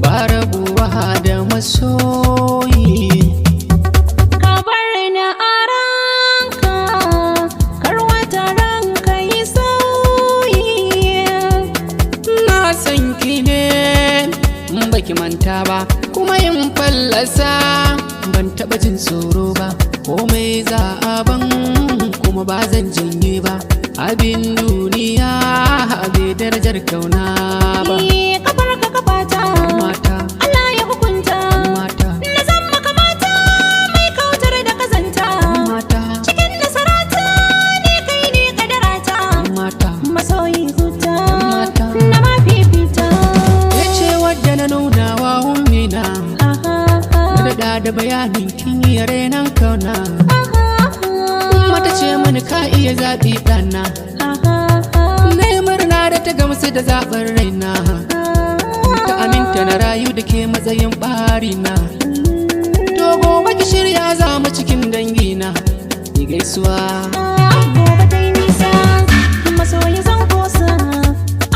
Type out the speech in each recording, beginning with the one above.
ba rabuwa da masoyi. Ka bar ni a ranka, kar wata ranka yi sauyi. Na san ki ne baki manta ba, kuma yin fallasa ban taɓa jin tsoro ba. Komai za a ban kuma ba zan janye ba. Abin duniya bai darajar kauna ba. Kafar ka kafata, Mata, Allah ya hukunta. mata, Na zan maka mata mai kautar da kazanta. mata, Cikin nasarata ne kai ne kadarata. mata. Masoyi huta Mata. na mafifita. Ya ce wadda na nuna wa ummina, na daɗa da bayanin kin yi renon kauna. Mata ce mani ka iya zaɓi ɗana, na yi murna da ta gamsu da zaɓin raina. Ta aminta na rayu da ke matsayin ɓarina. To gobe ki shirya za mu cikin dangina, ni gaisuwa. Gobe ta yi nisa, masoyi zan kosa.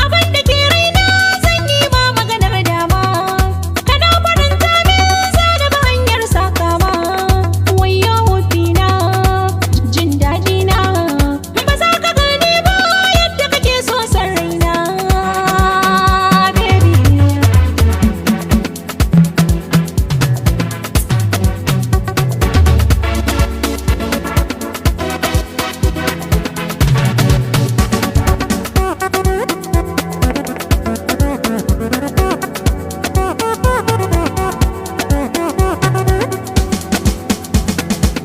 Abin da ke raina zan yi ma maganar dama. Kana faranta min zana ba hanyar sakama. Wayyo hutuna, jin daɗi na. Ba za ka gane ba yadda kake so san raina, baby.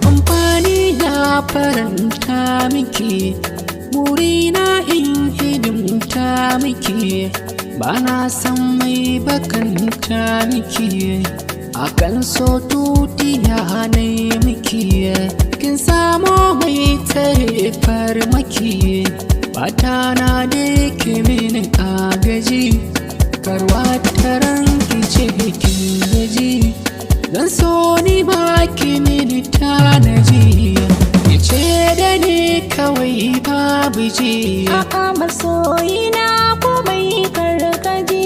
Amfani na faranta miki, burina in hidimta miki. Ba na san mai bakanta miki, akan so tutiya na miki. Kin samo mai tare farmaki, bata na da ke mini agaji. Karwa taran ki ce kin gaji, zan so ni ma ki mini tanaji. Ki ce da ni kawai babu ji. A'a masoyina komai karkaji.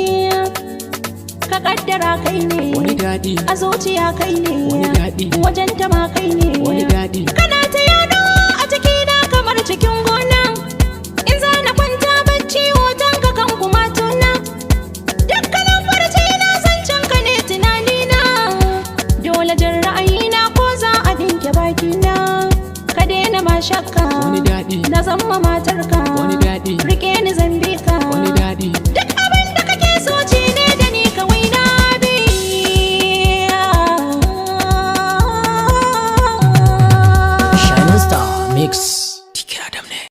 Ka kaddara kai ne, Wani daɗi, a zuciya kai ne, wani daɗi, wajen ta ma kai ne. wani daɗi. Kana ta yado a cikina kamar cikin gona. In za na kwanta bacci hoton ka kan kuma tuna. Dukkanin farce na zancen ka ne tunanina. Dole jin ra'ayina ko za a dinke bakina. Ka daina ma shakka, Wani daɗi, na zama matarka. wani daɗi. Rike ni zan